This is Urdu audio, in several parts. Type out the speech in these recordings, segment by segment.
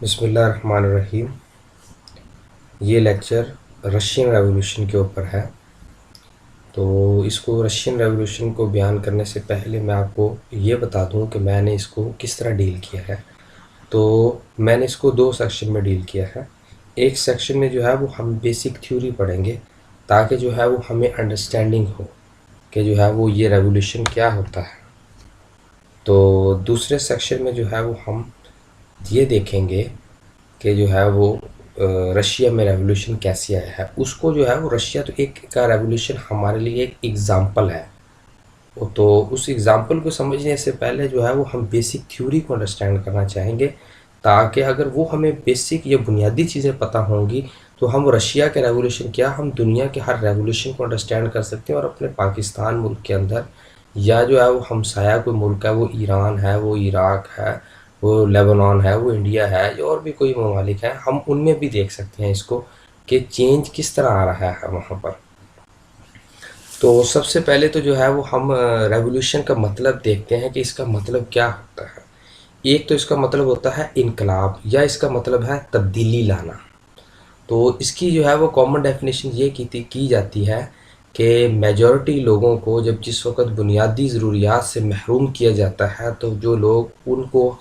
بسم اللہ الرحمن الرحیم۔ یہ لیکچر رشین ریولوشن کے اوپر ہے۔ تو اس کو رشین ریولوشن کو بیان کرنے سے پہلے میں آپ کو یہ بتا دوں کہ میں نے اس کو کس طرح ڈیل کیا ہے۔ تو میں نے اس کو دو سیکشن میں ڈیل کیا ہے۔ ایک سیکشن میں جو ہے وہ ہم بیسک تھیوری پڑھیں گے تاکہ جو ہے وہ ہمیں انڈرسٹینڈنگ ہو کہ جو ہے وہ یہ ریولوشن کیا ہوتا ہے۔ تو دوسرے سیکشن میں جو ہے وہ ہم یہ دیکھیں گے کہ جو ہے وہ رشیا میں ریولوشن کیسے آیا ہے۔ اس کو جو ہے وہ رشیا تو ایک کا ریولوشن ہمارے لیے ایک ایگزامپل ہے۔ تو اس ایگزامپل کو سمجھنے سے پہلے جو ہے وہ ہم بیسک تھیوری کو انڈرسٹینڈ کرنا چاہیں گے تاکہ اگر وہ ہمیں بیسک یا بنیادی چیزیں پتہ ہوں گی تو ہم رشیا کے ریولوشن کیا ہم دنیا کے ہر ریولوشن کو انڈرسٹینڈ کر سکتے ہیں، اور اپنے پاکستان ملک کے اندر یا جو ہے وہ ہمسایہ کوئی ملک ہے، وہ ایران ہے، وہ عراق ہے، وہ لیبنان ہے، وہ انڈیا ہے، یا اور بھی کوئی ممالک ہیں، ہم ان میں بھی دیکھ سکتے ہیں اس کو کہ چینج کس طرح آ رہا ہے وہاں پر۔ تو سب سے پہلے تو جو ہے وہ ہم ریولوشن کا مطلب دیکھتے ہیں کہ اس کا مطلب کیا ہوتا ہے۔ ایک تو اس کا مطلب ہوتا ہے انقلاب، یا اس کا مطلب ہے تبدیلی لانا۔ تو اس کی جو ہے وہ کامن ڈیفینیشن یہ کی جاتی ہے کہ میجورٹی لوگوں کو جب جس وقت بنیادی ضروریات سے محروم کیا جاتا ہے تو جو لوگ ان کو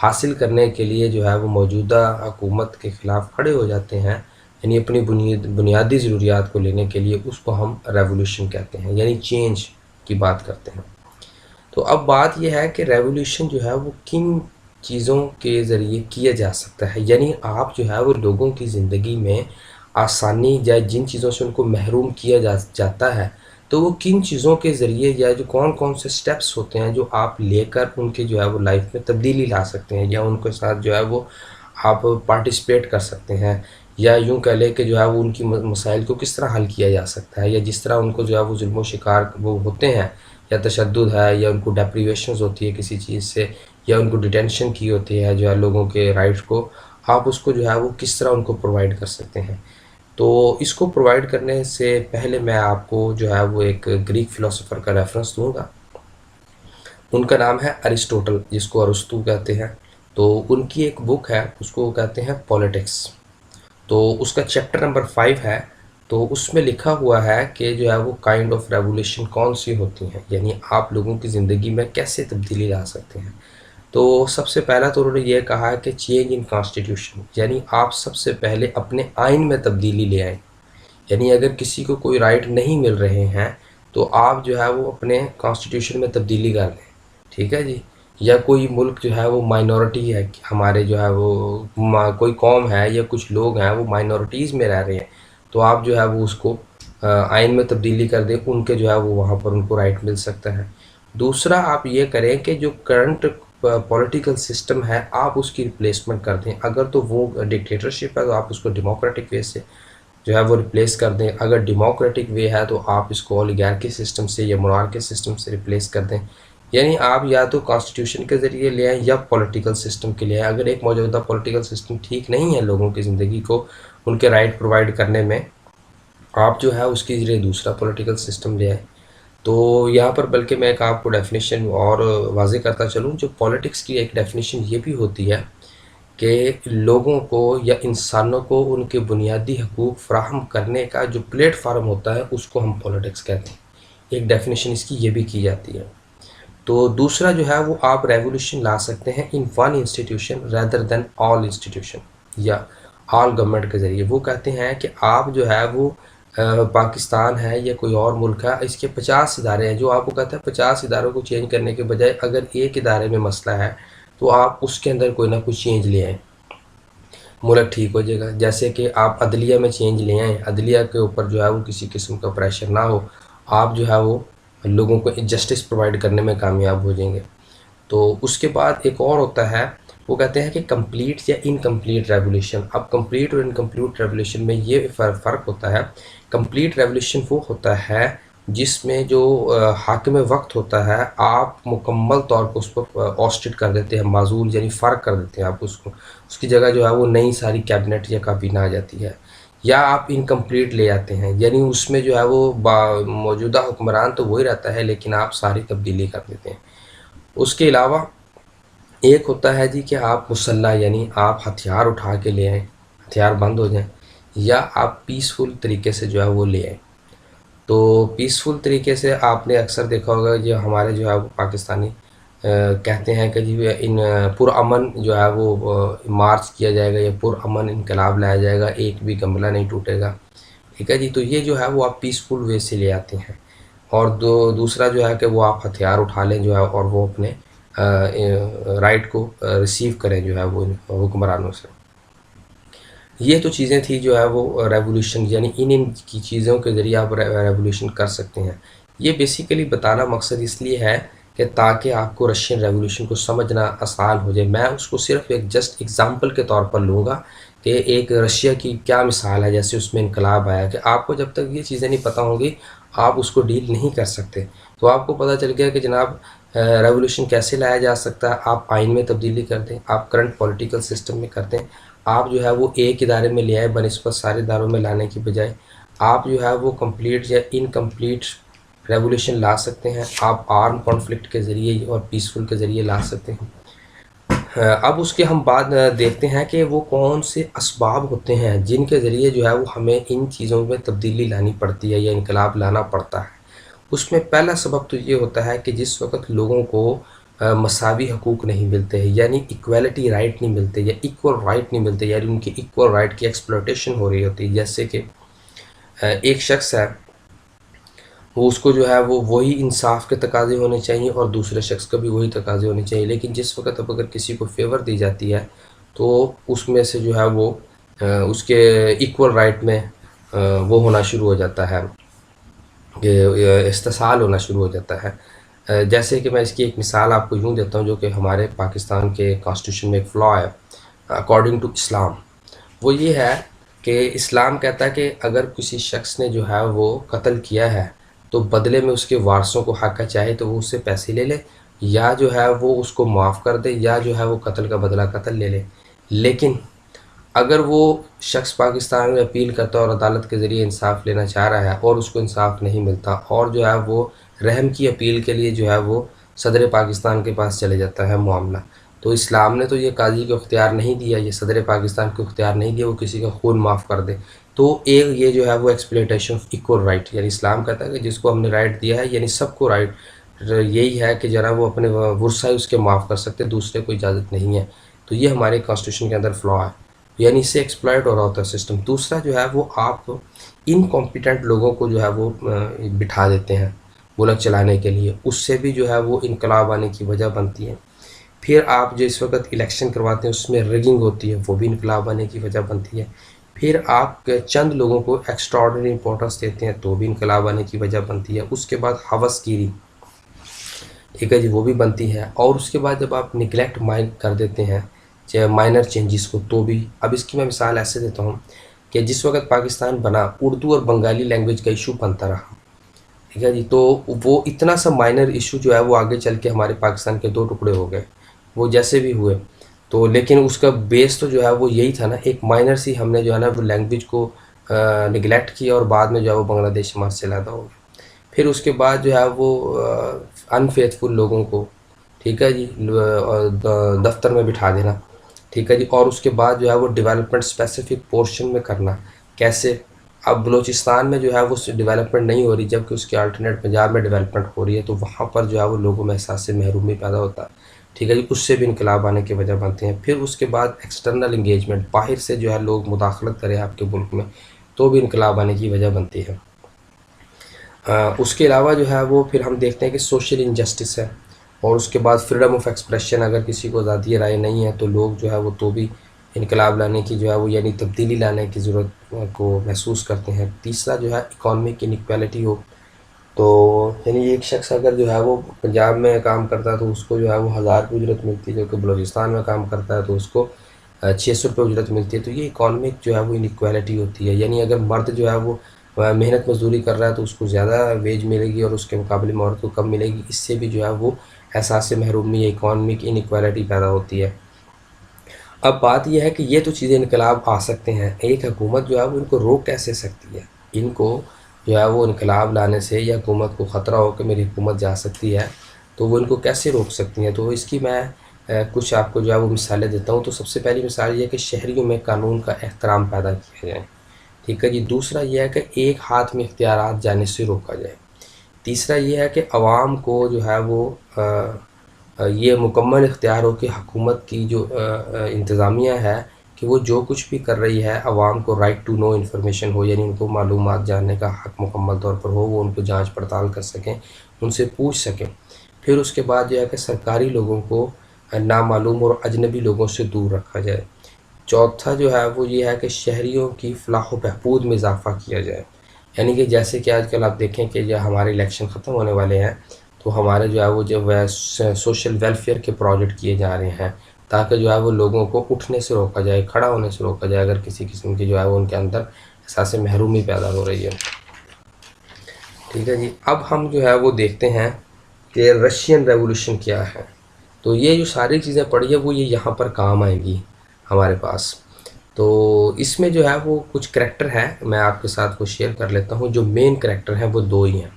حاصل کرنے کے لیے جو ہے وہ موجودہ حکومت کے خلاف کھڑے ہو جاتے ہیں، یعنی اپنی بنیادی ضروریات کو لینے کے لیے، اس کو ہم ریولوشن کہتے ہیں، یعنی چینج کی بات کرتے ہیں۔ تو اب بات یہ ہے کہ ریولوشن جو ہے وہ کن چیزوں کے ذریعے کیا جا سکتا ہے، یعنی آپ جو ہے وہ لوگوں کی زندگی میں آسانی یا جن چیزوں سے ان کو محروم کیا جاتا ہے تو وہ کن چیزوں کے ذریعے یا جو کون کون سے سٹیپس ہوتے ہیں جو آپ لے کر ان کے جو ہے وہ لائف میں تبدیلی لا سکتے ہیں، یا ان کے ساتھ جو ہے وہ آپ پارٹیسپیٹ کر سکتے ہیں، یا یوں کہہ لیں کہ جو ہے وہ ان کی مسائل کو کس طرح حل کیا جا سکتا ہے، یا جس طرح ان کو جو ہے وہ ظلم و شکار وہ ہوتے ہیں، یا تشدد ہے، یا ان کو ڈیپریویشنز ہوتی ہے کسی چیز سے، یا ان کو ڈیٹینشن کی ہوتی ہے جو ہے لوگوں کے رائٹس کو، آپ اس کو جو ہے وہ کس طرح ان کو پرووائڈ کر سکتے ہیں۔ تو اس کو پرووائڈ کرنے سے پہلے میں آپ کو جو ہے وہ ایک گریک فلاسفر کا ریفرنس دوں گا۔ ان کا نام ہے ارسطوٹل، جس کو ارسطو کہتے ہیں۔ تو ان کی ایک بک ہے، اس کو کہتے ہیں پولیٹکس۔ تو اس کا چیپٹر نمبر 5 ہے۔ تو اس میں لکھا ہوا ہے کہ جو ہے وہ کائنڈ آف ریولوشن کون سی ہوتی ہیں، یعنی آپ لوگوں کی زندگی میں کیسے تبدیلی لا سکتے ہیں۔ تو سب سے پہلا تو انہوں نے یہ کہا ہے کہ چینج ان کانسٹیٹیوشن، یعنی آپ سب سے پہلے اپنے آئین میں تبدیلی لے آئیں۔ یعنی اگر کسی کو کوئی رائٹ نہیں مل رہے ہیں تو آپ جو ہے وہ اپنے کانسٹیٹیوشن میں تبدیلی کر دیں، ٹھیک ہے جی۔ یا کوئی ملک جو ہے وہ مائنورٹی ہے، ہمارے جو ہے وہ کوئی قوم ہے یا کچھ لوگ ہیں وہ مائنورٹیز میں رہ رہے ہیں، تو آپ جو ہے وہ اس کو آئین میں تبدیلی کر دیں، ان کے جو ہے وہ وہاں پر ان کو رائٹ مل سکتا ہے۔ دوسرا آپ یہ کریں کہ جو کرنٹ پولیٹیکل سسٹم ہے آپ اس کی ریپلیسمنٹ کر دیں۔ اگر تو وہ ڈکٹیٹرشپ ہے تو آپ اس کو ڈیموکریٹک وے سے جو ہے وہ ریپلیس کر دیں، اگر ڈیموکریٹک وے ہے تو آپ اس کو اولیگارکی سسٹم سے یا مونارکی سسٹم سے ریپلیس کر دیں۔ یعنی آپ یا تو کانسٹیٹیوشن کے ذریعے لے آئیں یا پولیٹیکل سسٹم کے لے آئیں۔ اگر ایک موجودہ پولیٹیکل سسٹم ٹھیک نہیں ہے لوگوں کی زندگی کو ان کے رائٹ پرووائڈ کرنے میں، آپ جو ہے اس کے ذریعے دوسرا پولیٹیکل سسٹم لے آئیں۔ تو یہاں پر بلکہ میں ایک آپ کو ڈیفینیشن اور واضح کرتا چلوں، جو پولیٹکس کی ایک ڈیفینیشن یہ بھی ہوتی ہے کہ لوگوں کو یا انسانوں کو ان کے بنیادی حقوق فراہم کرنے کا جو پلیٹ فارم ہوتا ہے اس کو ہم پولیٹکس کہتے ہیں۔ ایک ڈیفینیشن اس کی یہ بھی کی جاتی ہے۔ تو دوسرا جو ہے وہ آپ ریولوشن لا سکتے ہیں in one institution rather than all institution, یا آل گورنمنٹ کے ذریعے۔ وہ کہتے ہیں کہ آپ جو ہے وہ پاکستان ہے یا کوئی اور ملک ہے، اس کے 50 ادارے ہیں، جو آپ کو کہتا ہے 50 اداروں کو چینج کرنے کے بجائے اگر ایک ادارے میں مسئلہ ہے تو آپ اس کے اندر کوئی نہ کوئی چینج لے آئیں، ملک ٹھیک ہو جائے گا۔ جیسے کہ آپ عدلیہ میں چینج لے آئیں، عدلیہ کے اوپر جو ہے وہ کسی قسم کا پریشر نہ ہو، آپ جو ہے وہ لوگوں کو جسٹس پرووائڈ کرنے میں کامیاب ہو جائیں گے۔ تو اس کے بعد ایک اور ہوتا ہے، وہ کہتے ہیں کہ کمپلیٹ یا انکمپلیٹ ریولوشن۔ اب کمپلیٹ اور انکمپلیٹ ریولوشن میں یہ فرق ہوتا ہے۔ کمپلیٹ ریولوشن وہ ہوتا ہے جس میں جو حاکم وقت ہوتا ہے آپ مکمل طور پر اس پر آسٹریٹ کر دیتے ہیں، معزول یعنی فرق کر دیتے ہیں آپ اس کو، اس کی جگہ جو ہے وہ نئی ساری کیبنٹ یا کابینہ آ جاتی ہے۔ یا آپ انکمپلیٹ لے آتے ہیں، یعنی اس میں جو ہے وہ موجودہ حکمران تو وہی رہتا ہے لیکن آپ ساری تبدیلی کر دیتے ہیں۔ اس کے علاوہ ایک ہوتا ہے جی کہ آپ مسلح یعنی آپ ہتھیار اٹھا کے لے آئیں، ہتھیار بند ہو جائیں، یا آپ پیسفل طریقے سے جو ہے وہ لے آئیں۔ تو پیسفل طریقے سے آپ نے اکثر دیکھا ہوگا جو ہمارے جو ہے وہ پاکستانی کہتے ہیں کہ جی ان پرامن جو ہے وہ مارچ کیا جائے گا یا پرامن انقلاب لایا جائے گا، ایک بھی گملہ نہیں ٹوٹے گا، ٹھیک ہے جی۔ تو یہ جو ہے وہ آپ پیسفل وے سے لے آتے ہیں، اور دوسرا جو ہے کہ وہ آپ ہتھیار اٹھا لیں جو ہے، اور وہ اپنے رائٹ کو ریسیو کریں جو ہے وہ حکمرانوں سے۔ یہ تو چیزیں تھیں جو ہے وہ ریولوشن، یعنی ان کی چیزوں کے ذریعے آپ ریولوشن کر سکتے ہیں۔ یہ بیسیکلی بتانا مقصد اس لیے ہے کہ تاکہ آپ کو رشین ریولوشن کو سمجھنا آسان ہو جائے۔ میں اس کو صرف ایک جسٹ ایگزامپل کے طور پر لوں گا کہ ایک رشیا کی کیا مثال ہے، جیسے اس میں انقلاب آیا، کہ آپ کو جب تک یہ چیزیں نہیں پتہ ہوں گی آپ اس کو ڈیل نہیں کر سکتے۔ تو آپ کو پتہ چل گیا کہ جناب ریولوشن کیسے لایا جا سکتا ہے۔ آپ آئین میں تبدیلی کر دیں، آپ کرنٹ پولیٹیکل سسٹم میں کر دیں، آپ جو ہے وہ ایک ادارے میں لے آئے بنسبت سارے اداروں میں لانے کی بجائے، آپ جو ہے وہ کمپلیٹ یا انکمپلیٹ ریولوشن لا سکتے ہیں۔ آپ آرم کانفلکٹ کے ذریعے اور پیسفل کے ذریعے لا سکتے ہیں۔ اب اس کے ہم بعد دیکھتے ہیں کہ وہ کون سے اسباب ہوتے ہیں جن کے ذریعے جو ہے وہ ہمیں ان چیزوں میں تبدیلی لانی پڑتی ہے یا انقلاب لانا پڑتا ہے۔ اس میں پہلا سبب تو یہ ہوتا ہے کہ جس وقت لوگوں کو مساوی حقوق نہیں ملتے ہیں، یعنی ایکویلٹی رائٹ نہیں ملتے یا ایکول رائٹ نہیں ملتے، یعنی ان کی ایکول رائٹ کی ایکسپلوٹیشن ہو رہی ہوتی ہے۔ جیسے کہ ایک شخص ہے، وہ اس کو جو ہے وہ وہی انصاف کے تقاضے ہونے چاہیے اور دوسرے شخص کا بھی وہی تقاضے ہونے چاہیے، لیکن جس وقت اب اگر کسی کو فیور دی جاتی ہے تو اس میں سے جو ہے وہ اس کے ایکول رائٹ میں وہ ہونا شروع ہو جاتا ہے، استحصال ہونا شروع ہو جاتا ہے۔ جیسے کہ میں اس کی ایک مثال آپ کو یوں دیتا ہوں جو کہ ہمارے پاکستان کے کانسٹیٹیوشن میں ایک فلا ہے اکارڈنگ ٹو اسلام۔ وہ یہ ہے کہ اسلام کہتا ہے کہ اگر کسی شخص نے جو ہے وہ قتل کیا ہے تو بدلے میں اس کے وارثوں کو حق ہے، چاہے تو وہ اس سے پیسے لے لے یا جو ہے وہ اس کو معاف کر دے یا جو ہے وہ قتل کا بدلہ قتل لے لے۔ لیکن اگر وہ شخص پاکستان میں اپیل کرتا ہے اور عدالت کے ذریعے انصاف لینا چاہ رہا ہے اور اس کو انصاف نہیں ملتا اور جو ہے وہ رحم کی اپیل کے لیے جو ہے وہ صدر پاکستان کے پاس چلے جاتا ہے معاملہ، تو اسلام نے تو یہ قاضی کو اختیار نہیں دیا، یہ صدر پاکستان کو اختیار نہیں دیا وہ کسی کا خون معاف کر دے۔ تو ایک یہ جو ہے وہ ایکسپلوٹیشن آف ایکول رائٹ، یعنی اسلام کہتا ہے کہ جس کو ہم نے رائٹ دیا ہے یعنی سب کو رائٹ یہی ہے کہ جناب وہ اپنے ورثہ اس کے معاف کر سکتے، دوسرے کو اجازت نہیں ہے۔ تو یہ ہمارے کانسٹیٹیوشن کے اندر فلا ہے، یعنی اس سے ایکسپلائٹ ہو رہا ہوتا ہے سسٹم۔ دوسرا جو ہے وہ آپ انکمپیٹنٹ لوگوں کو جو ہے وہ بٹھا دیتے ہیں ملک چلانے کے لیے، اس سے بھی جو ہے وہ انقلاب آنے کی وجہ بنتی ہے۔ پھر آپ جو اس وقت الیکشن کرواتے ہیں اس میں ریگنگ ہوتی ہے، وہ بھی انقلاب آنے کی وجہ بنتی ہے۔ پھر آپ چند لوگوں کو ایکسٹراڈنری امپورٹنس دیتے ہیں تو بھی انقلاب آنے کی وجہ بنتی ہے۔ اس کے بعد ہوس گیری، ٹھیک ہے جی، وہ بھی بنتی ہے۔ اور اس کے بعد جب آپ نگلیکٹ کر دیتے ہیں مائنر چینجز کو تو بھی، اب اس کی میں مثال ایسے دیتا ہوں کہ جس وقت پاکستان بنا اردو اور بنگالی لینگویج کا ایشو بنتا رہا، ٹھیک ہے جی، تو وہ اتنا سا مائنر ایشو جو ہے وہ آگے چل کے ہمارے پاکستان کے دو ٹکڑے ہو گئے، وہ جیسے بھی ہوئے تو، لیکن اس کا بیس تو جو ہے وہ یہی تھا نا، ایک مائنر سی ہم نے جو ہے نا وہ لینگویج کو نگلیکٹ کیا اور بعد میں جو ہے وہ بنگلہ دیش ہمارے سے علیحدہ ہو گیا۔ پھر اس کے بعد جو ہے وہ انفیتھفل لوگوں کو، ٹھیک ہے جی، دفتر میں بٹھا دینا، ٹھیک ہے جی، اور اس کے بعد جو ہے وہ ڈیولپمنٹ اسپیسیفک پورشن میں کرنا۔ کیسے؟ اب بلوچستان میں جو ہے وہ ڈیولپمنٹ نہیں ہو رہی جبکہ اس کے الٹرنیٹ پنجاب میں ڈیولپمنٹ ہو رہی ہے، تو وہاں پر جو ہے وہ لوگوں میں احساس محرومی پیدا ہوتا ہے، ٹھیک ہے جی، اس سے بھی انقلاب آنے کی وجہ بنتے ہیں۔ پھر اس کے بعد ایکسٹرنل انگیجمنٹ، باہر سے جو ہے لوگ مداخلت کریں آپ کے ملک میں تو بھی انقلاب آنے کی وجہ بنتی ہے۔ اس کے علاوہ جو ہے وہ پھر ہم دیکھتے ہیں کہ سوشل انجسٹس ہے، اور اس کے بعد فریڈم آف ایکسپریشن، اگر کسی کو آزادی رائے نہیں ہے تو لوگ جو ہے وہ تو بھی انقلاب لانے کی جو ہے وہ یعنی تبدیلی لانے کی ضرورت کو محسوس کرتے ہیں۔ تیسرا جو ہے اکانومک انیکویلٹی ہو، تو یعنی ایک شخص اگر جو ہے وہ پنجاب میں کام کرتا ہے تو اس کو جو ہے وہ 1000 کی اجرت ملتی ہے، جو کہ بلوچستان میں کام کرتا ہے تو اس کو 600 روپے اجرت ملتی ہے۔ تو یہ اکانومک جو ہے وہ انیکویلٹی ہوتی ہے، یعنی اگر مرد جو ہے وہ محنت مزدوری کر رہا ہے تو اس کو زیادہ ویج ملے گی اور اس کے مقابلے میں عورت کو کم ملے گی، اس سے بھی جو ہے وہ احساس محرومی یا اکانومک انیکویلٹی پیدا ہوتی ہے۔ اب بات یہ ہے کہ یہ تو چیزیں انقلاب آ سکتے ہیں، ایک حکومت جو ہے وہ ان کو روک کیسے سکتی ہے؟ ان کو جو ہے وہ انقلاب لانے سے یا حکومت کو خطرہ ہو کہ میری حکومت جا سکتی ہے تو وہ ان کو کیسے روک سکتی ہیں؟ تو اس کی میں کچھ آپ کو جو ہے وہ مثالیں دیتا ہوں. تو سب سے پہلی مثال یہ ہے کہ شہریوں میں قانون کا احترام پیدا کیا جائے. ٹھیک ہے جی. دوسرا یہ ہے کہ ایک ہاتھ میں اختیارات جانے سے روکا جائے. تیسرا یہ ہے کہ عوام کو جو ہے وہ یہ مکمل اختیار ہو کہ حکومت کی جو انتظامیہ ہے کہ وہ جو کچھ بھی کر رہی ہے عوام کو رائٹ ٹو نو انفارمیشن ہو، یعنی ان کو معلومات جاننے کا حق مکمل طور پر ہو، وہ ان کو جانچ پڑتال کر سکیں، ان سے پوچھ سکیں. پھر اس کے بعد جو ہے کہ سرکاری لوگوں کو نامعلوم اور اجنبی لوگوں سے دور رکھا جائے. چوتھا جو ہے وہ یہ ہے کہ شہریوں کی فلاح و بہبود میں اضافہ کیا جائے. یعنی کہ جیسے کہ آج کل آپ دیکھیں کہ جو ہمارے الیکشن ختم ہونے والے ہیں تو ہمارے جو ہے وہ سوشل ویلفیئر کے پروجیکٹ کیے جا رہے ہیں تاکہ جو ہے وہ لوگوں کو اٹھنے سے روکا جائے، کھڑا ہونے سے روکا جائے اگر کسی قسم کی جو ہے وہ ان کے اندر احساس محرومی پیدا ہو رہی ہے. ٹھیک ہے جی. اب ہم جو ہے وہ دیکھتے ہیں کہ رشین ریولوشن کیا ہے. تو یہ جو ساری چیزیں پڑھی ہے وہ یہ یہاں پر کام آئیں گی ہمارے پاس. تو اس میں جو ہے وہ کچھ کریکٹر ہیں، میں آپ کے ساتھ وہ شیئر کر لیتا ہوں. جو مین کریکٹر ہیں وہ دو ہی ہیں.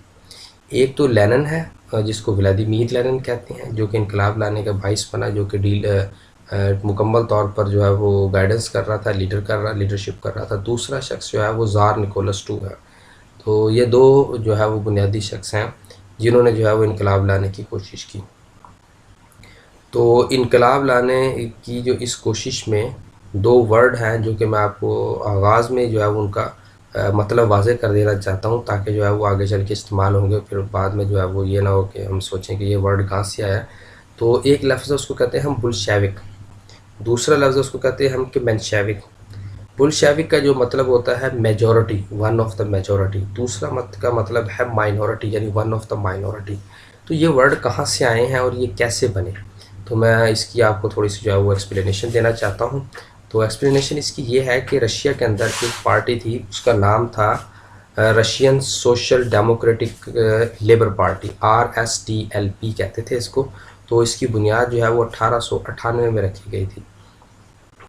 ایک تو لینن ہے جس کو ولادیمیر لینن کہتے ہیں، جو کہ انقلاب لانے کا باعث بنا، جو کہ مکمل طور پر جو ہے وہ گائیڈنس کر رہا تھا، لیڈرشپ کر رہا تھا. دوسرا شخص جو ہے وہ زار نکولس ٹو ہے. تو یہ دو جو ہے وہ بنیادی شخص ہیں جنہوں نے جو ہے وہ انقلاب لانے کی کوشش کی. تو انقلاب لانے کی جو اس کوشش میں دو ورڈ ہیں جو کہ میں آپ کو آغاز میں جو ہے وہ ان کا مطلب واضح کر دینا چاہتا ہوں تاکہ جو ہے وہ آگے چل کے استعمال ہوں گے، پھر بعد میں جو ہے وہ یہ نہ ہو کہ ہم سوچیں کہ یہ ورڈ کہاں سے آیا. تو ایک لفظ اس کو کہتے ہیں ہم بلشیوک، دوسرا لفظ اس کو کہتے ہیں ہم کہ مینشیوک. بلشیوک کا جو مطلب ہوتا ہے majority, one of the majority. دوسرا کا مطلب ہے مائنورٹی، یعنی ون آف دا مائنورٹی. تو یہ ورڈ کہاں سے آئے ہیں اور یہ کیسے بنے، تو میں اس کی آپ کو تھوڑی سی جو ہے وہ ایکسپلینیشن دینا چاہتا ہوں. تو ایکسپلینیشن اس کی یہ ہے کہ رشیا کے اندر ایک پارٹی تھی، اس کا نام تھا Russian social democratic labour party, RSDLP کہتے تھے اس کو. تو اس کی بنیاد جو ہے وہ 1898 میں رکھی گئی تھی.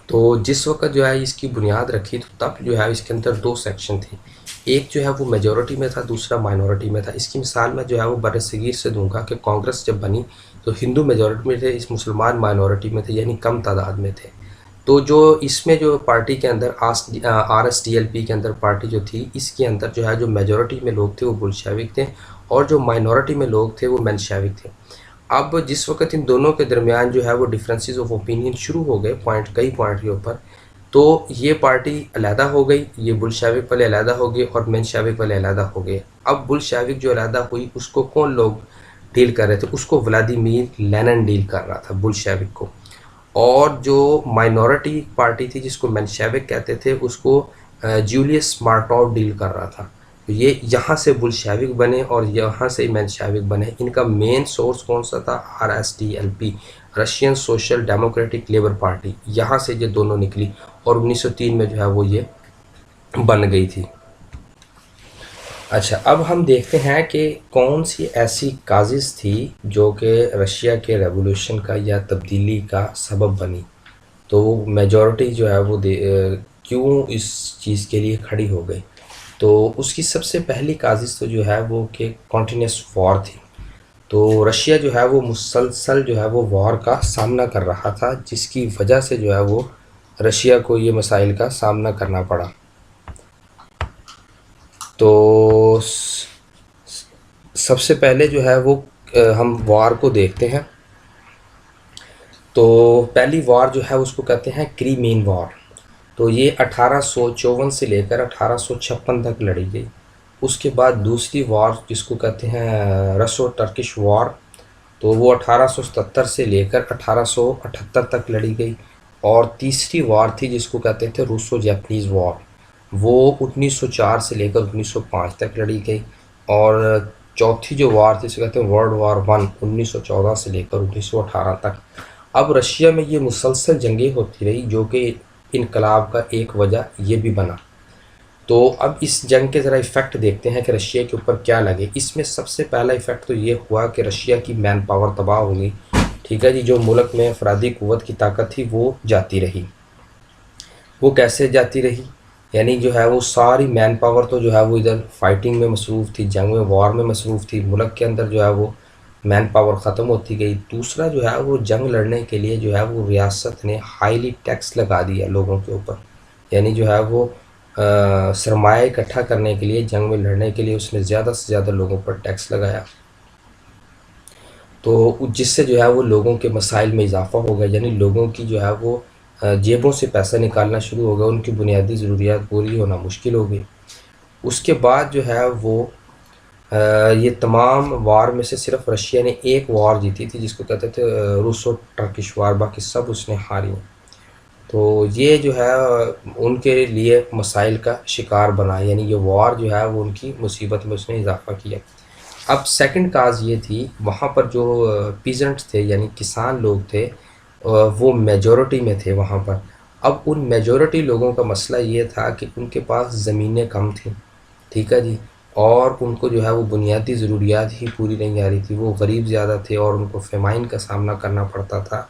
تو جس وقت جو ہے اس کی بنیاد رکھی تو تب جو ہے اس کے اندر دو سیکشن تھے، ایک جو ہے وہ میجورٹی میں تھا، دوسرا مائنورٹی میں تھا. اس کی مثال میں جو ہے وہ بر صغیر سے دوں گا کہ کانگریس جب بنی تو ہندو میجورٹی میں تھے، اس مسلمان مائنورٹی میں تھے، یعنی کم تعداد میں تھے. تو جو اس میں جو پارٹی کے اندر RSDLP کے اندر پارٹی جو تھی، اس کے اندر جو ہے جو میجورٹی میں لوگ تھے وہ بلشیوک تھے اور جو مائنورٹی میں لوگ تھے وہ مینشیوک تھے. اب جس وقت ان دونوں کے درمیان جو ہے وہ ڈفرینسز آف اوپینین شروع ہو گئے کئی پوائنٹ کے اوپر، تو یہ پارٹی علیحدہ ہو گئی، یہ بلشیوک والے علیحدہ ہو گئے اور مینشیوک والے علیحدہ ہو گئے. اب بلشیوک جو علیحدہ ہوئی اس کو کون لوگ ڈیل کر رہے تھے؟ اس کو ولادیمیر لینن ڈیل کر رہا تھا، بلشیوک کو. اور جو مائنورٹی پارٹی تھی جس کو مینشیوک کہتے تھے اس کو جولیس مارٹوف ڈیل کر رہا تھا. یہ یہاں سے بلشیوک بنے اور یہاں سے مینشیوک بنے. ان کا مین سورس کون سا تھا؟ RSDLP، Russian social democratic labour party. یہاں سے یہ دونوں نکلی اور 1903 میں جو ہے وہ یہ بن گئی تھی. اچھا، اب ہم دیکھتے ہیں کہ کون سی ایسی کازز تھی جو کہ رشیا کے ریولوشن کا یا تبدیلی کا سبب بنی. تو میجورٹی جو ہے وہ کیوں اس چیز کے لیے کھڑی ہو گئی. تو اس کی سب سے پہلی کازز تو جو ہے وہ کہ کنٹینیوس وار تھی. تو رشیا جو ہے وہ مسلسل جو ہے وہ وار کا سامنا کر رہا تھا، جس کی وجہ سے جو ہے وہ رشیا کو یہ مسائل کا سامنا کرنا پڑا. تو سب سے پہلے جو ہے وہ ہم وار کو دیکھتے ہیں. تو پہلی وار جو ہے اس کو کہتے ہیں کریمین وار. تو یہ 1854 سے لے کر 1856 تک لڑی گئی. اس کے بعد دوسری وار جس کو کہتے ہیں رسو ٹرکش وار، تو وہ 1877 سے لے کر 1878 تک لڑی گئی. اور تیسری وار تھی جس کو کہتے تھے روسو جیپنیز وار، وہ 1904 سے لے کر 1905 تک لڑی گئی. اور چوتھی جو وار تھی اسے کہتے ہیں ورلڈ وار 1، 1914 سے لے کر 1918 تک. اب رشیا میں یہ مسلسل جنگیں ہوتی رہی جو کہ انقلاب کا ایک وجہ یہ بھی بنا. تو اب اس جنگ کے ذرا ایفیکٹ دیکھتے ہیں کہ رشیا کے اوپر کیا لگے. اس میں سب سے پہلا ایفیکٹ تو یہ ہوا کہ رشیا کی مین پاور تباہ ہو گئی. ٹھیک ہے جی. جو ملک میں افرادی قوت کی طاقت تھی وہ جاتی رہی. وہ کیسے جاتی رہی؟ یعنی جو ہے وہ ساری مین پاور تو جو ہے وہ ادھر فائٹنگ میں مصروف تھی، جنگ میں، وار میں مصروف تھی. ملک کے اندر جو ہے وہ مین پاور ختم ہوتی گئی. دوسرا جو ہے وہ جنگ لڑنے کے لیے جو ہے وہ ریاست نے ہائیلی ٹیکس لگا دیا لوگوں کے اوپر. یعنی جو ہے وہ سرمایہ اکٹھا کرنے کے لیے، جنگ میں لڑنے کے لیے اس نے زیادہ سے زیادہ لوگوں پر ٹیکس لگایا. تو جس سے جو ہے وہ لوگوں کے مسائل میں اضافہ ہو گیا. یعنی لوگوں کی جو ہے وہ جیبوں سے پیسہ نکالنا شروع ہو گیا، ان کی بنیادی ضروریات پوری ہونا مشکل ہو گئی. اس کے بعد جو ہے وہ یہ تمام وار میں سے صرف رشیا نے ایک وار جیتی تھی جس کو کہتے تھے روسو ٹرکش وار، باقی سب اس نے ہاری ہیں. تو یہ جو ہے ان کے لیے مسائل کا شکار بنا. یعنی یہ وار جو ہے وہ ان کی مصیبت میں اس نے اضافہ کیا. اب سیکنڈ کاز یہ تھی، وہاں پر جو پیزنٹس تھے یعنی کسان لوگ تھے وہ میجورٹی میں تھے وہاں پر. اب ان میجورٹی لوگوں کا مسئلہ یہ تھا کہ ان کے پاس زمینیں کم تھیں، ٹھیک ہے جی، اور ان کو جو ہے وہ بنیادی ضروریات ہی پوری نہیں آ رہی تھی. وہ غریب زیادہ تھے اور ان کو فیمائن کا سامنا کرنا پڑتا تھا.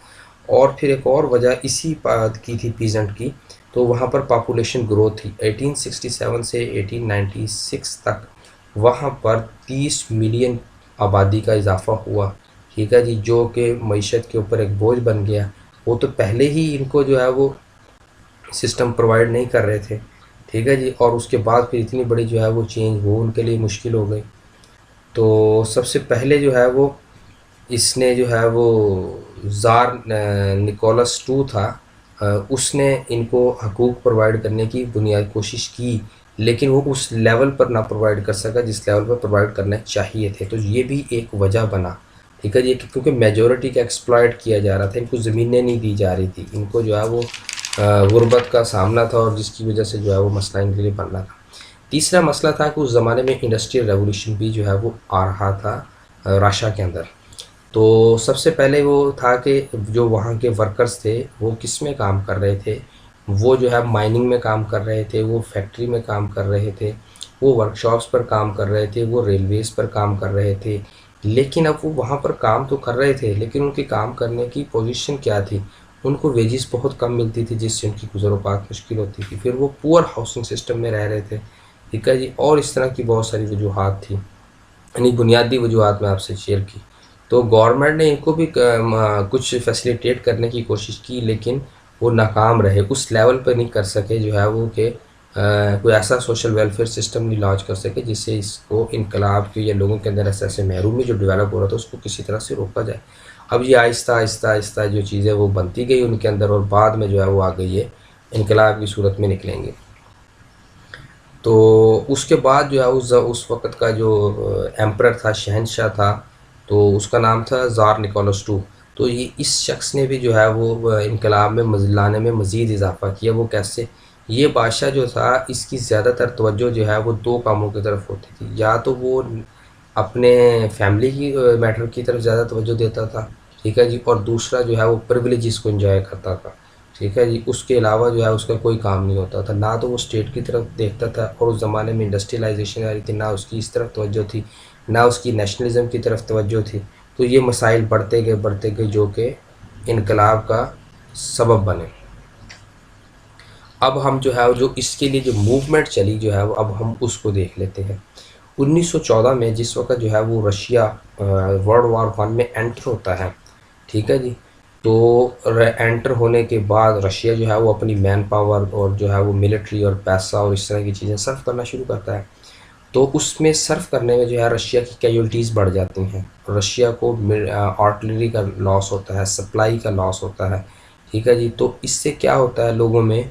اور پھر ایک اور وجہ اسی بات کی تھی پیزنٹ کی، تو وہاں پر پاپولیشن گروتھ تھی. 1867 سے 1896 تک وہاں پر 30 ملین آبادی کا اضافہ ہوا، ٹھیک ہے جی، جو کہ معیشت کے اوپر ایک بوجھ بن گیا. وہ تو پہلے ہی ان کو جو ہے وہ سسٹم پرووائڈ نہیں کر رہے تھے، ٹھیک ہے جی، اور اس کے بعد پھر اتنی بڑی جو ہے وہ چینج وہ ان کے لیے مشکل ہو گئی. تو سب سے پہلے جو ہے وہ اس نے جو ہے وہ زار نکولس ٹو تھا، اس نے ان کو حقوق پرووائڈ کرنے کی بنیاد کوشش کی، لیکن وہ اس لیول پر نہ پرووائڈ کر سکا جس لیول پر پرووائڈ کرنا چاہیے تھے. تو یہ بھی ایک وجہ بنا، ٹھیک ہے جی، کیونکہ میجورٹی کا ایکسپلائٹ کیا جا رہا تھا، ان کو زمینیں نہیں دی جا رہی تھی، ان کو جو ہے وہ غربت کا سامنا تھا، اور جس کی وجہ سے جو ہے وہ مسئلہ ان کے لیے بن رہا تھا. تیسرا مسئلہ تھا کہ اس زمانے میں انڈسٹریل ریولوشن بھی جو ہے وہ آ رہا تھا راشیا کے اندر. تو سب سے پہلے وہ تھا کہ جو وہاں کے ورکرز تھے وہ کس میں کام کر رہے تھے، وہ جو ہے مائننگ میں کام کر رہے تھے، وہ فیکٹری میں کام کر رہے تھے، وہ ورکشاپس پر کام کر رہے تھے، وہ ریلویز پر کام کر رہے تھے. لیکن اب وہ وہاں پر کام تو کر رہے تھے، لیکن ان کی کام کرنے کی پوزیشن کیا تھی، ان کو ویجز بہت کم ملتی تھی جس سے ان کی گزر و بات مشکل ہوتی تھی. پھر وہ پور ہاؤسنگ سسٹم میں رہ رہے تھے، ٹھیک ہے جی، اور اس طرح کی بہت ساری وجوہات تھیں. یعنی بنیادی وجوہات میں آپ سے شیئر کی. تو گورنمنٹ نے ان کو بھی کچھ فیسیلیٹیٹ کرنے کی کوشش کی، لیکن وہ ناکام رہے، اس لیول پہ نہیں کر سکے جو ہے وہ کہ کوئی ایسا سوشل ویلفیئر سسٹم نہیں لانچ کر سکے جس سے اس کو انقلاب کی یا لوگوں کے اندر ایسے محرومی جو ڈیولپ ہو رہا تھا اس کو کسی طرح سے روکا جائے. اب یہ آہستہ آہستہ آہستہ جو چیزیں وہ بنتی گئی ان کے اندر، اور بعد میں جو ہے وہ آگے یہ انقلاب کی صورت میں نکلیں گے. تو اس کے بعد جو ہے اس وقت کا جو ایمپرر تھا، شہنشاہ تھا، تو اس کا نام تھا زار نکولس ٹو. تو یہ اس شخص نے بھی جو ہے وہ انقلاب میں لانے میں مزید اضافہ کیا. وہ کیسے؟ یہ بادشاہ جو تھا اس کی زیادہ تر توجہ جو ہے وہ دو کاموں کی طرف ہوتی تھی. یا تو وہ اپنے فیملی کی میٹر کی طرف زیادہ توجہ دیتا تھا، ٹھیک ہے جی، اور دوسرا جو ہے وہ پریویلیجز کو انجوائے کرتا تھا، ٹھیک ہے جی. اس کے علاوہ جو ہے اس کا کوئی کام نہیں ہوتا تھا. نہ تو وہ اسٹیٹ کی طرف دیکھتا تھا، اور اس زمانے میں انڈسٹریلائزیشن آ رہی تھی، نہ اس کی اس طرف توجہ تھی، نہ اس کی نیشنلزم کی طرف توجہ تھی. تو یہ مسائل بڑھتے گئے جو کہ انقلاب کا سبب بنے. اب ہم جو ہے جو اس کے لیے جو موومنٹ چلی جو ہے وہ اب ہم اس کو دیکھ لیتے ہیں. 1914 میں جس وقت جو ہے وہ رشیا ورلڈ وار 1 میں انٹر ہوتا ہے، ٹھیک ہے جی، تو انٹر ہونے کے بعد رشیا جو ہے وہ اپنی مین پاور اور جو ہے وہ ملٹری اور پیسہ اور اس طرح کی چیزیں صرف کرنا شروع کرتا ہے. تو اس میں صرف کرنے میں جو ہے رشیا کی کیجولٹیز بڑھ جاتی ہیں. رشیا کو آرٹلری کا لاس ہوتا ہے، سپلائی کا لاس ہوتا ہے، ٹھیک ہے جی. تو اس سے کیا ہوتا ہے، لوگوں میں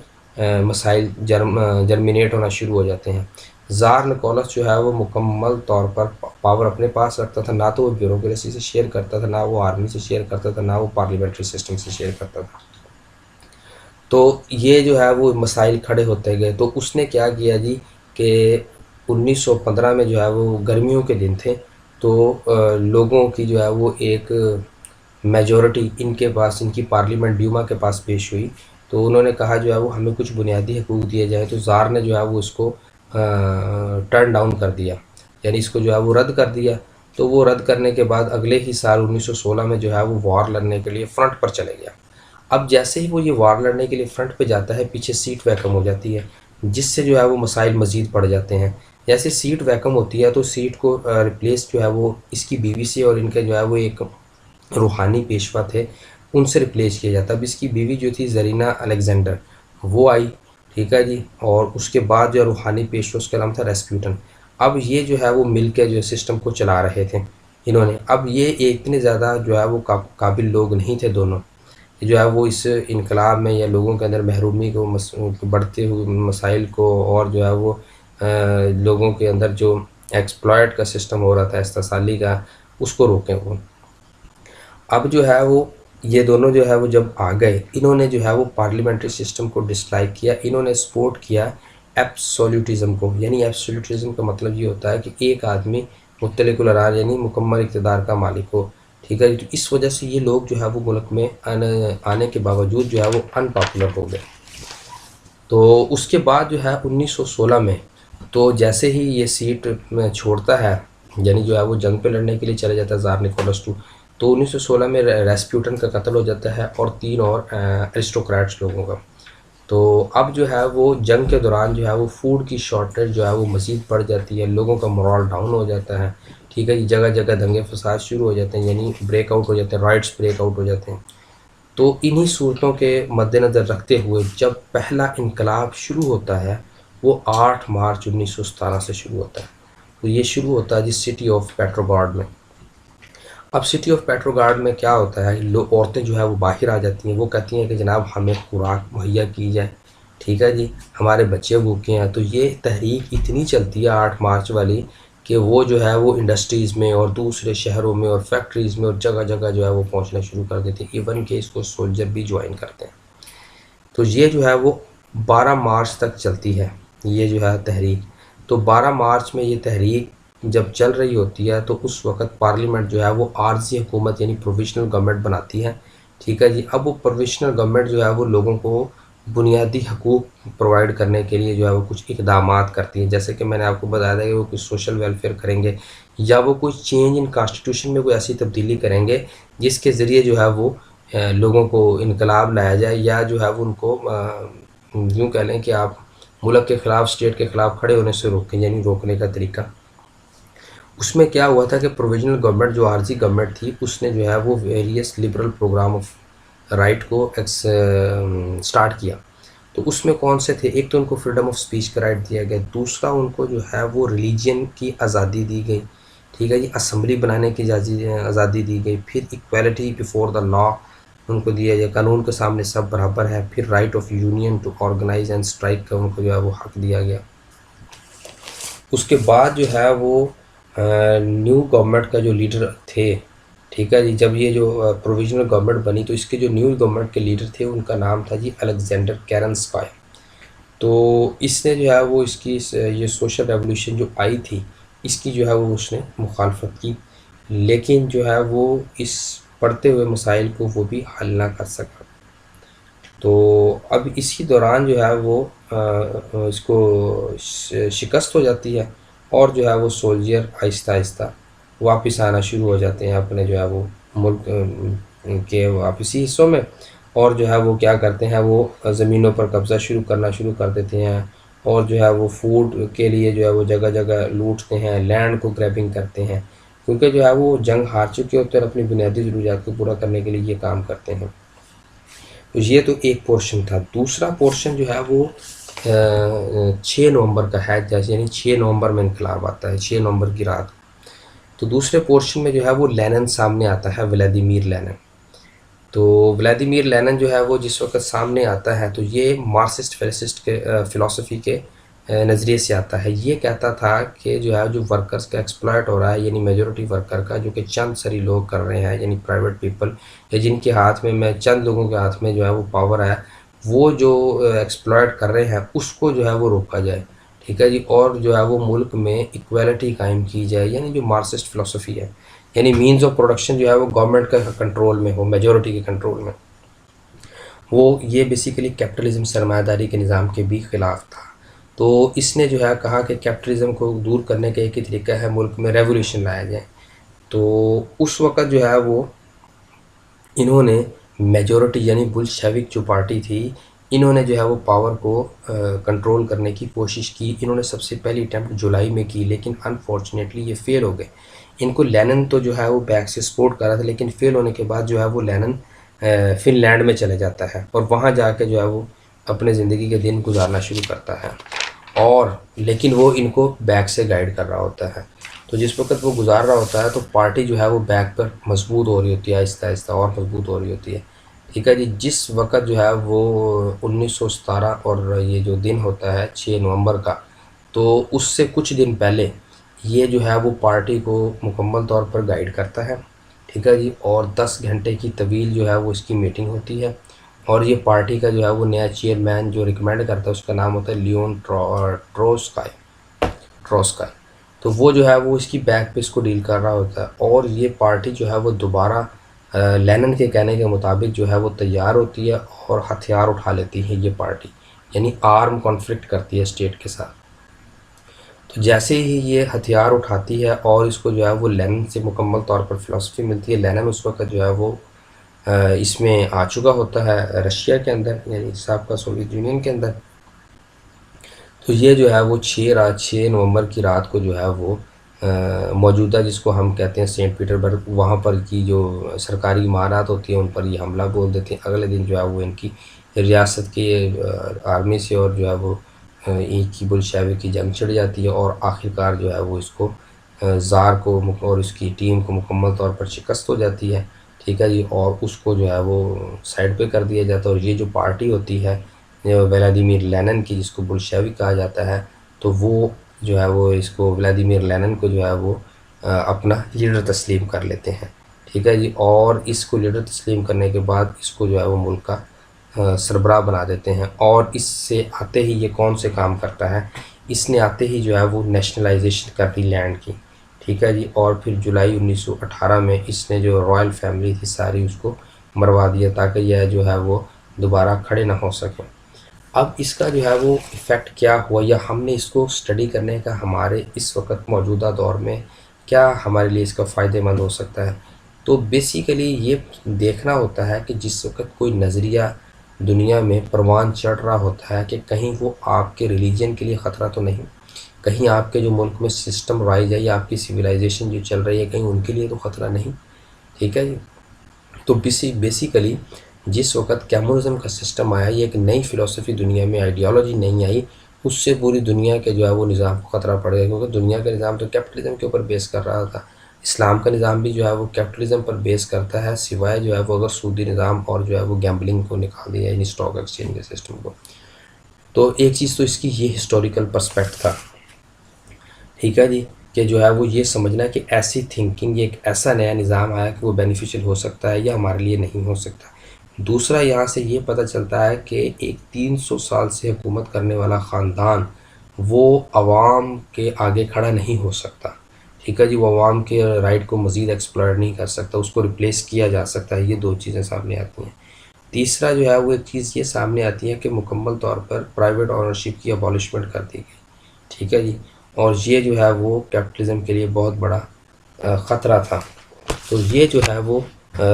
مسائل جرمینیٹ ہونا شروع ہو جاتے ہیں. زار نکولس جو ہے وہ مکمل طور پر پاور اپنے پاس رکھتا تھا. نہ تو وہ بیوروکریسی سے شیئر کرتا تھا، نہ وہ آرمی سے شیئر کرتا تھا، نہ وہ پارلیمنٹری سسٹم سے شیئر کرتا تھا. تو یہ جو ہے وہ مسائل کھڑے ہوتے گئے. تو اس نے کیا کیا جی کہ 1915 میں جو ہے وہ گرمیوں کے دن تھے، تو لوگوں کی جو ہے وہ ایک میجورٹی ان کے پاس، ان کی پارلیمنٹ ڈیوما کے پاس پیش ہوئی. تو انہوں نے کہا جو ہے وہ ہمیں کچھ بنیادی حقوق دیے جائیں. تو زار نے جو ہے وہ اس کو ٹرن ڈاؤن کر دیا، یعنی اس کو جو ہے وہ رد کر دیا. تو وہ رد کرنے کے بعد اگلے ہی سال 1916 میں جو ہے وہ وار لڑنے کے لیے فرنٹ پر چلے گیا. اب جیسے ہی وہ یہ وار لڑنے کے لیے فرنٹ پہ جاتا ہے، پیچھے سیٹ ویکم ہو جاتی ہے، جس سے جو ہے وہ مسائل مزید بڑھ جاتے ہیں. جیسے سیٹ ویکم ہوتی ہے تو سیٹ کو ریپلیس جو ہے وہ اس کی بیوی سے، اور ان کے جو ہے وہ ایک روحانی پیشوا تھے ان سے ریپلیس کیا جاتا ہے۔ اب اس کی بیوی جو تھی زرینہ الیگزینڈر وہ آئی، ٹھیک ہے جی، اور اس کے بعد جو ہے روحانی پیشوا اس کا نام تھا ریسپیوٹن۔ اب یہ جو ہے وہ مل کے جو سسٹم کو چلا رہے تھے انہوں نے۔ اب یہ اتنے زیادہ جو ہے وہ قابل لوگ نہیں تھے دونوں، جو ہے وہ اس انقلاب میں یا لوگوں کے اندر محرومی کو بڑھتے ہوئے مسائل کو، اور جو ہے وہ لوگوں کے اندر جو ایکسپلائٹ کا سسٹم ہو رہا تھا استحصالی کا، اس کو روکیں وہ۔ اب جو ہے وہ یہ دونوں جو ہے وہ جب آ گئے، انہوں نے جو ہے وہ پارلیمنٹری سسٹم کو ڈسلائک کیا، انہوں نے سپورٹ کیا ایبسولوٹزم کو۔ یعنی ایبسولوٹزم کا مطلب یہ ہوتا ہے کہ ایک آدمی مطلق القرار یعنی مکمل اقتدار کا مالک ہو، ٹھیک ہے جی۔ تو اس وجہ سے یہ لوگ جو ہے وہ ملک میں آنے کے باوجود جو ہے وہ ان پاپولر ہو گئے۔ تو اس کے بعد جو ہے 1916 میں تو جیسے ہی یہ سیٹ چھوڑتا ہے، یعنی جو ہے وہ جنگ پہ لڑنے کے لیے چلا جاتا ہے زار نکولس II، تو 1916 میں ریسپیوٹن کا قتل ہو جاتا ہے اور 3 اور ایرسٹوکریٹس لوگوں کا۔ تو اب جو ہے وہ جنگ کے دوران جو ہے وہ فوڈ کی شارٹیج جو ہے وہ مزید بڑھ جاتی ہے، لوگوں کا مورال ڈاؤن ہو جاتا ہے، ٹھیک ہے جی، جگہ جگہ دنگے فساد شروع ہو جاتے ہیں، یعنی بریک آؤٹ ہو جاتے ہیں، رائٹس بریک آؤٹ ہو جاتے ہیں۔ تو انہی صورتوں کے مد نظر رکھتے ہوئے جب پہلا انقلاب شروع ہوتا ہے وہ 8 مارچ 1917 سے شروع ہوتا ہے۔ تو یہ شروع ہوتا ہے جس سٹی آف پیٹروگراڈ میں۔ اب سٹی آف پیٹروگراڈ میں کیا ہوتا ہے، عورتیں جو ہے وہ باہر آ جاتی ہیں، وہ کہتی ہیں کہ جناب ہمیں خوراک مہیا کی جائے، ٹھیک ہے جی، ہمارے بچے بھوکے ہیں۔ تو یہ تحریک اتنی چلتی ہے 8 مارچ والی کہ وہ جو ہے وہ انڈسٹریز میں اور دوسرے شہروں میں اور فیکٹریز میں اور جگہ جگہ جو ہے وہ پہنچنا شروع کر دیتے ہیں، ایون کہ اس کو سولجر بھی جوائن کرتے ہیں۔ تو یہ جو ہے وہ 12 مارچ تک چلتی ہے یہ جو ہے تحریک۔ تو 12 مارچ میں یہ تحریک جب چل رہی ہوتی ہے تو اس وقت پارلیمنٹ جو ہے وہ عارضی حکومت یعنی پروویشنل گورنمنٹ بناتی ہے، ٹھیک ہے جی۔ اب وہ پروویشنل گورنمنٹ جو ہے وہ لوگوں کو بنیادی حقوق پرووائڈ کرنے کے لیے جو ہے وہ کچھ اقدامات کرتی ہے، جیسے کہ میں نے آپ کو بتایا تھا کہ وہ کچھ سوشل ویلفیئر کریں گے، یا وہ کوئی چینج ان کانسٹیٹیوشن میں کوئی ایسی تبدیلی کریں گے جس کے ذریعے جو ہے وہ لوگوں کو انقلاب لایا جائے، یا جو ہے وہ ان کو یوں کہہ لیں کہ آپ ملک کے خلاف، اسٹیٹ کے خلاف کھڑے ہونے سے روکیں، یعنی روکنے کا طریقہ۔ اس میں کیا ہوا تھا کہ پروویژنل گورنمنٹ جو عارضی گورنمنٹ تھی اس نے جو ہے وہ various liberal program of right کو سٹارٹ کیا۔ تو اس میں کون سے تھے، ایک تو ان کو فریڈم آف سپیچ کا رائٹ دیا گیا، دوسرا ان کو جو ہے وہ ریلیجین کی آزادی دی گئی، ٹھیک ہے جی، اسمبلی بنانے کی آزادی دی گئی، پھر ایکویلٹی بیفور دا لا ان کو دیا گیا، قانون کے سامنے سب برابر ہے، پھر right of union to organise and strike کا ان کو جو ہے وہ حق دیا گیا۔ اس کے بعد جو ہے وہ نیو گورنمنٹ کا جو لیڈر تھے، ٹھیک ہے جی، جب یہ جو پروویژنل گورنمنٹ بنی تو اس کے جو نیو گورنمنٹ کے لیڈر تھے ان کا نام تھا جی الیگزینڈر کیرنسکائی۔ تو اس نے جو ہے وہ اس کی یہ سوشل ریولوشن جو آئی تھی اس کی جو ہے وہ اس نے مخالفت کی، لیکن جو ہے وہ اس پڑھتے ہوئے مسائل کو وہ بھی حل نہ کر سکا۔ تو اب اسی دوران جو ہے وہ اس کو شکست ہو جاتی ہے، اور جو ہے وہ سولجر آہستہ آہستہ واپس آنا شروع ہو جاتے ہیں اپنے جو ہے وہ ملک کے واپسی حصوں میں، اور جو ہے وہ کیا کرتے ہیں، وہ زمینوں پر قبضہ کرنا شروع کر دیتے ہیں، اور جو ہے وہ فوڈ کے لیے جو ہے وہ جگہ جگہ لوٹتے ہیں، لینڈ کو گریبنگ کرتے ہیں، کیونکہ جو ہے وہ جنگ ہار چکے ہوتے ہیں، اپنی بنیادی ضروریات کو پورا کرنے کے لیے یہ کام کرتے ہیں۔ تو یہ تو ایک پورشن تھا۔ دوسرا پورشن جو ہے وہ 6 نومبر کا ہے، جیسے یعنی 6 نومبر میں انقلاب آتا ہے، 6 نومبر کی رات۔ تو دوسرے پورشن میں جو ہے وہ لینن سامنے آتا ہے، ولادیمیر لینن۔ تو ولادیمیر لینن جو ہے وہ جس وقت سامنے آتا ہے تو یہ مارکسسٹ فلسفی کے نظریے سے آتا ہے۔ یہ کہتا تھا کہ جو ہے جو ورکرز کا ایکسپلائٹ ہو رہا ہے، یعنی میجورٹی ورکر کا، جو کہ چند سری لوگ کر رہے ہیں، یعنی پرائیویٹ پیپل، یا جن کے ہاتھ میں چند لوگوں کے ہاتھ میں جو ہے وہ پاور ہے، وہ جو ایکسپلائٹ کر رہے ہیں اس کو جو ہے وہ روکا جائے، ٹھیک ہے جی، اور جو ہے وہ ملک میں ایکویلٹی قائم کی جائے، یعنی جو مارکسسٹ فلسفی ہے، یعنی مینز آف پروڈکشن جو ہے وہ گورنمنٹ کا کنٹرول میں ہو، میجورٹی کے کنٹرول میں وہ۔ یہ بیسیکلی کیپٹلزم، سرمایہ داری کے نظام کے بھی خلاف تھا۔ تو اس نے جو ہے کہا کہ کیپٹلزم کو دور کرنے کا ایک ہی طریقہ ہے، ملک میں ریولیوشن لایا جائے۔ تو اس وقت جو ہے وہ انہوں نے میجورٹی یعنی بلشوک جو پارٹی تھی انہوں نے جو ہے وہ پاور کو کنٹرول کرنے کی کوشش کی. انہوں نے سب سے پہلی اٹیمپٹ جولائی میں کی, لیکن انفارچونیٹلی یہ فیل ہو گئے. ان کو لینن تو جو ہے وہ بیک سے سپورٹ کر رہا تھا, لیکن فیل ہونے کے بعد جو ہے وہ لینن فن لینڈ میں چلے جاتا ہے اور وہاں جا کے جو ہے وہ اپنے زندگی کے دن گزارنا شروع کرتا ہے. اور لیکن وہ ان کو بیک سے گائیڈ کر رہا ہوتا ہے. تو جس وقت وہ گزار رہا ہوتا ہے تو پارٹی جو ہے وہ بیک پر مضبوط ہو رہی ہوتی ہے, آہستہ آہستہ اور مضبوط ہو رہی ہوتی ہے. ٹھیک ہے جی. جس وقت جو ہے وہ 1917 اور یہ جو دن ہوتا ہے 6 نومبر کا, تو اس سے کچھ دن پہلے یہ جو ہے وہ پارٹی کو مکمل طور پر گائیڈ کرتا ہے. ٹھیک ہے جی. اور 10 گھنٹے کی طویل جو ہے وہ اس کی میٹنگ ہوتی ہے, اور یہ پارٹی کا جو ہے وہ نیا چیئرمین جو ریکمینڈ کرتا ہے اس کا نام ہوتا ہے لیون ٹروسکائی. تو وہ جو ہے وہ اس کی بیک پہ اس کو ڈیل کر رہا ہوتا ہے, اور یہ پارٹی جو ہے وہ دوبارہ لینن کے کہنے کے مطابق جو ہے وہ تیار ہوتی ہے اور ہتھیار اٹھا لیتی ہے یہ پارٹی, یعنی آرم کانفلکٹ کرتی ہے اسٹیٹ کے ساتھ. تو جیسے ہی یہ ہتھیار اٹھاتی ہے اور اس کو جو ہے وہ لینن سے مکمل طور پر فلسفی ملتی ہے. لینن اس وقت جو ہے وہ اس میں آ چکا ہوتا ہے رشیا کے اندر, یعنی سابقہ سوویت یونین کے اندر. تو یہ جو ہے وہ 6 نومبر کی رات کو جو ہے وہ موجودہ جس کو ہم کہتے ہیں سینٹ پیٹر برگ, وہاں پر کی جو سرکاری عمارات ہوتی ہیں ان پر یہ حملہ بول دیتے ہیں. اگلے دن جو ہے وہ ان کی ریاست کے آرمی سے اور جو ہے وہ ایک کی بلشوی کی جنگ چھڑ جاتی ہے, اور آخرکار جو ہے وہ اس کو زار کو اور اس کی ٹیم کو مکمل طور پر شکست ہو جاتی ہے. ٹھیک ہے جی. اور اس کو جو ہے وہ سائڈ پہ کر دیا جاتا ہے, اور یہ جو پارٹی ہوتی ہے ولادیمیر لینن کی جس کو بلشوی کہا جاتا ہے, تو وہ جو ہے وہ اس کو ولادیمیر لینن کو جو ہے وہ اپنا لیڈر تسلیم کر لیتے ہیں. ٹھیک ہے جی. اور اس کو لیڈر تسلیم کرنے کے بعد اس کو جو ہے وہ ملک کا سربراہ بنا دیتے ہیں. اور اس سے آتے ہی یہ کون سے کام کرتا ہے, اس نے آتے ہی جو ہے وہ نیشنلائزیشن کر دی لینڈ کی. ٹھیک ہے جی. اور پھر جولائی 1918 میں اس نے جو رائل فیملی تھی ساری اس کو مروا دیا تاکہ یہ جو ہے وہ دوبارہ کھڑے نہ ہو سکیں. اب اس کا جو ہے وہ ایفیکٹ کیا ہوا, یا ہم نے اس کو اسٹڈی کرنے کا ہمارے اس وقت موجودہ دور میں کیا ہمارے لیے اس کا فائدہ مند ہو سکتا ہے. تو بیسیکلی یہ دیکھنا ہوتا ہے کہ جس وقت کوئی نظریہ دنیا میں پروان چڑھ رہا ہوتا ہے کہ کہیں وہ آپ کے ریلیجن کے لیے خطرہ تو نہیں, کہیں آپ کے جو ملک میں سسٹم رائج ہے یا آپ کی سویلائزیشن جو چل رہی ہے کہیں ان کے لیے تو خطرہ نہیں. ٹھیک ہے جی. تو بیسیکلی جس وقت کیمونزم کا سسٹم آیا, یہ ایک نئی فلسفی دنیا میں آئیڈیالوجی نہیں آئی, اس سے پوری دنیا کے جو ہے وہ نظام کو خطرہ پڑ گیا, کیونکہ دنیا کا نظام تو کیپٹلزم کے اوپر بیس کر رہا تھا. اسلام کا نظام بھی جو ہے وہ کیپٹلزم پر بیس کرتا ہے, سوائے جو ہے وہ اگر سودی نظام اور جو ہے وہ گیمبلنگ کو نکال دیا, یعنی اسٹاک ایکسچینج کے سسٹم کو. تو ایک چیز تو اس کی یہ ہسٹوریکل پرسپیکٹ تھا. ٹھیک ہے جی. کہ جو ہے وہ یہ سمجھنا کہ ایسی تھنکنگ, یہ ایک ایسا نیا نظام آیا کہ وہ بینیفیشل ہو سکتا ہے یا ہمارے لیے نہیں ہو سکتا. دوسرا یہاں سے یہ پتہ چلتا ہے کہ ایک 300 سال سے حکومت کرنے والا خاندان وہ عوام کے آگے کھڑا نہیں ہو سکتا. ٹھیک ہے جی. وہ عوام کے رائٹ کو مزید ایکسپلائٹ نہیں کر سکتا, اس کو ریپلیس کیا جا سکتا ہے. یہ دو چیزیں سامنے آتی ہیں. تیسرا جو ہے وہ ایک چیز یہ سامنے آتی ہے کہ مکمل طور پر پرائیویٹ اونرشپ کی ابالشمنٹ کر دی گئی. ٹھیک ہے جی. اور یہ جو ہے وہ کیپٹلزم کے لیے بہت بڑا خطرہ تھا. تو یہ جو ہے وہ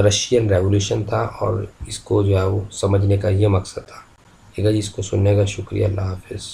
رشین ریولوشن تھا, اور اس کو جو ہے وہ سمجھنے کا یہ مقصد تھا. ٹھیک ہے جی. اس کو سننے کا شکریہ. اللہ حافظ.